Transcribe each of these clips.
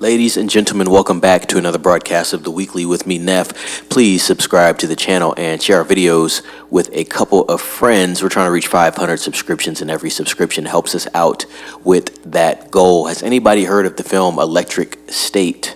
Ladies and gentlemen, welcome back to another broadcast of The Weekly with me, Neff. Please subscribe to the channel and share our videos with a couple of friends. We're trying to reach 500 subscriptions, and every subscription helps us out with that goal. Has anybody heard of the film Electric State?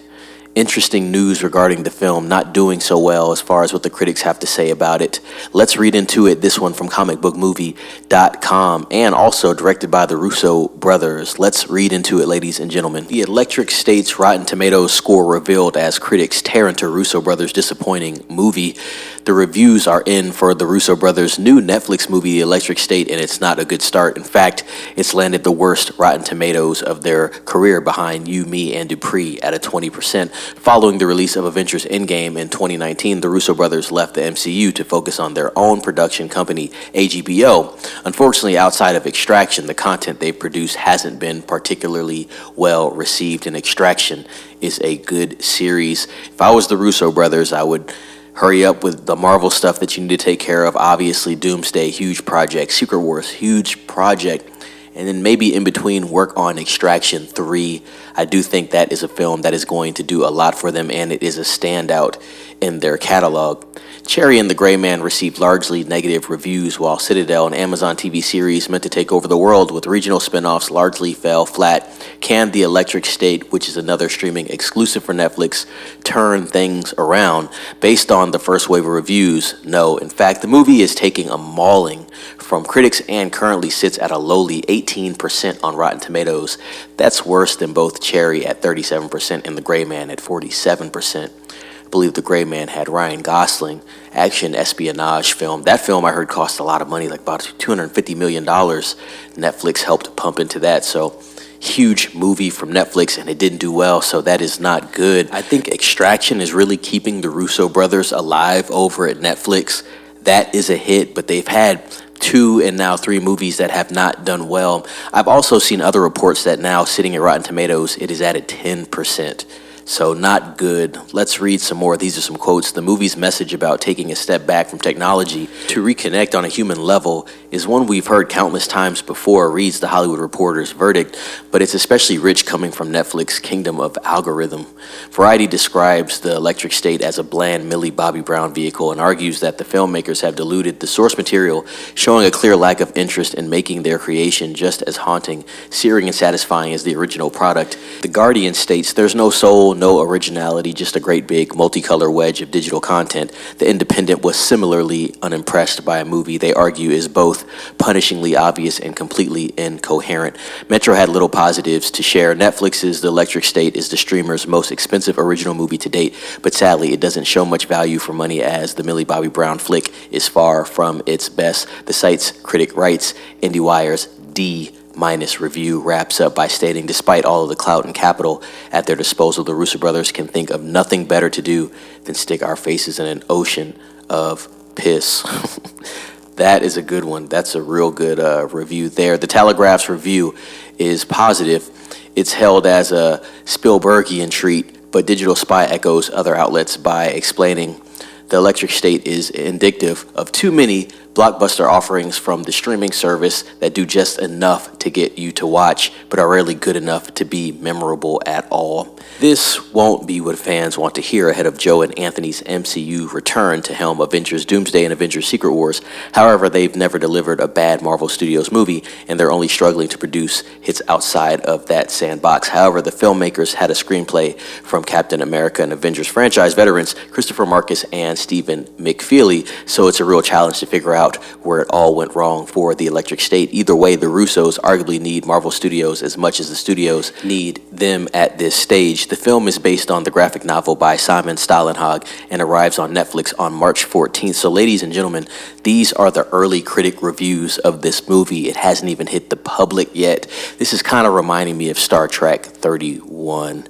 Interesting news regarding the film, not doing so well as far as what the critics have to say about it. Let's read into it. This one from comicbookmovie.com and also directed by the Russo brothers. Let's read into it, ladies and gentlemen. The Electric State's Rotten Tomatoes score revealed as critics tear into Russo brothers' disappointing movie. The reviews are in for the Russo brothers' new Netflix movie, The Electric State, and it's not a good start. In fact, it's landed the worst Rotten Tomatoes of their career behind You, Me, and Dupree at a 20%. Following the release of Avengers Endgame in 2019, the Russo brothers left the MCU to focus on their own production company, HBO. Unfortunately, outside of Extraction, the content they've produced hasn't been particularly well received, and Extraction is a good series. If I was the Russo brothers, I would hurry up with the Marvel stuff that you need to take care of. Obviously, Doomsday, huge project. Secret Wars, huge project. And then maybe in between work on Extraction 3. I do think that is a film that is going to do a lot for them, and it is a standout in their catalog. Cherry and the Gray Man received largely negative reviews, while Citadel, an Amazon TV series meant to take over the world with regional spinoffs, largely fell flat. Can The Electric State, which is another streaming exclusive for Netflix, turn things around? Based on the first wave of reviews, no. In fact, the movie is taking a mauling from critics and currently sits at a lowly 18% on Rotten Tomatoes. That's worse than both Cherry at 37% and The Gray Man at 47%. I believe The Gray Man had Ryan Gosling, action espionage film. That film I heard cost a lot of money, like about $250 million. Netflix helped pump into that, so huge movie from Netflix, and it didn't do well, so that is not good. I think Extraction is really keeping the Russo brothers alive over at Netflix. That is a hit, but they've had 2 and now 3 movies that have not done well. I've also seen other reports that now sitting at Rotten Tomatoes, it is at a 10%. So not good. Let's read some more. These are some quotes. The movie's message about taking a step back from technology to reconnect on a human level is one we've heard countless times before, reads The Hollywood Reporter's verdict, but it's especially rich coming from Netflix kingdom of algorithm. Variety describes The Electric State as a bland Millie Bobby Brown vehicle and argues that the filmmakers have diluted the source material, showing a clear lack of interest in making their creation just as haunting, searing, and satisfying as the original product. The Guardian states, "There's no soul, no originality, just a great big multicolor wedge of digital content." The Independent was similarly unimpressed by a movie they argue is both punishingly obvious and completely incoherent. Metro had little positives to share. Netflix's The Electric State is the streamer's most expensive original movie to date, but sadly it doesn't show much value for money, as the Millie Bobby Brown flick is far from its best. The site's critic writes. IndieWire's D- review wraps up by stating, despite all of the clout and capital at their disposal, the Russo brothers can think of nothing better to do than stick our faces in an ocean of piss. That is a good one. That's a real good review there. The Telegraph's review is positive. It's hailed as a Spielbergian treat, but Digital Spy echoes other outlets by explaining The Electric State is indicative of too many blockbuster offerings from the streaming service that do just enough to get you to watch, but are rarely good enough to be memorable at all. This won't be what fans want to hear ahead of Joe and Anthony's MCU return to helm Avengers Doomsday and Avengers Secret Wars. However, they've never delivered a bad Marvel Studios movie, and they're only struggling to produce hits outside of that sandbox. However, the filmmakers had a screenplay from Captain America and Avengers franchise veterans Christopher Marcus and Stephen McFeely, so it's a real challenge to figure out where it all went wrong for The Electric State. Either way, the Russos arguably need Marvel Studios as much as the studios need them at this stage. The film is based on the graphic novel by Simon Stålenhag and arrives on Netflix on March 14th. So ladies and gentlemen, these are the early critic reviews of this movie. It hasn't even hit the public yet. This is kind of reminding me of Star Trek 31.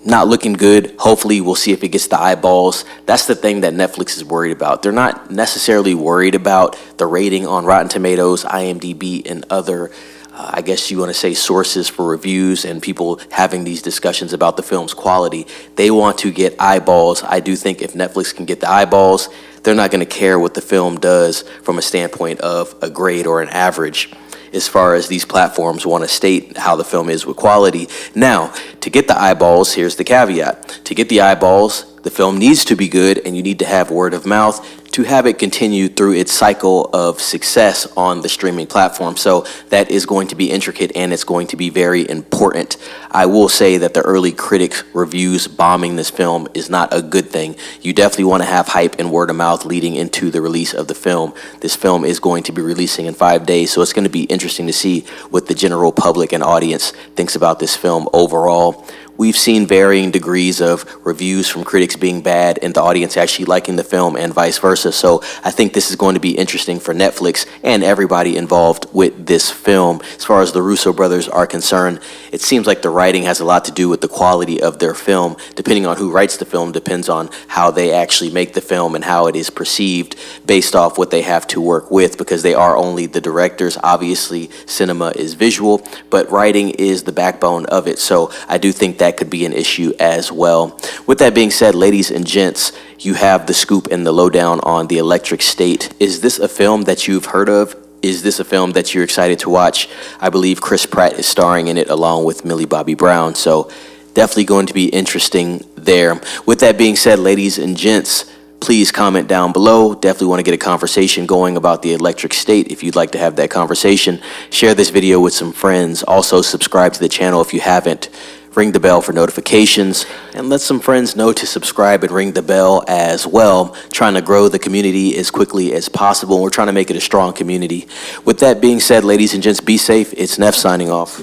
Not looking good. Hopefully we'll see if it gets the eyeballs. That's the thing that Netflix is worried about. They're not necessarily worried about the rating on Rotten Tomatoes, IMDb, and other I guess you want to say sources for reviews and people having these discussions about the film's quality. They want to get eyeballs. I do think if Netflix can get the eyeballs, they're not going to care what the film does from a standpoint of a grade or an average. as far as these platforms want to state how the film is with quality. Now, to get the eyeballs, here's the caveat. To get the eyeballs, the film needs to be good, and you need to have word of mouth to have it continue through its cycle of success on the streaming platform. So that is going to be intricate, and it's going to be very important. I will say that the early critics' reviews bombing this film is not a good thing. You definitely want to have hype and word of mouth leading into the release of the film. This film is going to be releasing in 5 days, so it's going to be interesting to see what the general public and audience thinks about this film overall. We've seen varying degrees of reviews from critics being bad and the audience actually liking the film, and vice versa. So I think this is going to be interesting for Netflix and everybody involved with this film. As far as the Russo brothers are concerned, it seems like the writing has a lot to do with the quality of their film. Depending on who writes the film depends on how they actually make the film and how it is perceived based off what they have to work with, because they are only the directors. Obviously, cinema is visual, but writing is the backbone of it. So I do think that could be an issue as well. With that being said, ladies and gents, you have the scoop and the lowdown on The Electric State. Is this a film that you've heard of? Is this a film that you're excited to watch? I believe Chris Pratt is starring in it along with Millie Bobby Brown, so definitely going to be interesting there. With that being said, ladies and gents, please comment down below. Definitely want to get a conversation going about The Electric State. If you'd like to have that conversation, share this video with some friends. Also, subscribe to the channel if you haven't. Ring the bell for notifications, and let some friends know to subscribe and ring the bell as well. Trying to grow the community as quickly as possible. We're trying to make it a strong community. With that being said, ladies and gents, be safe. It's Neff signing off.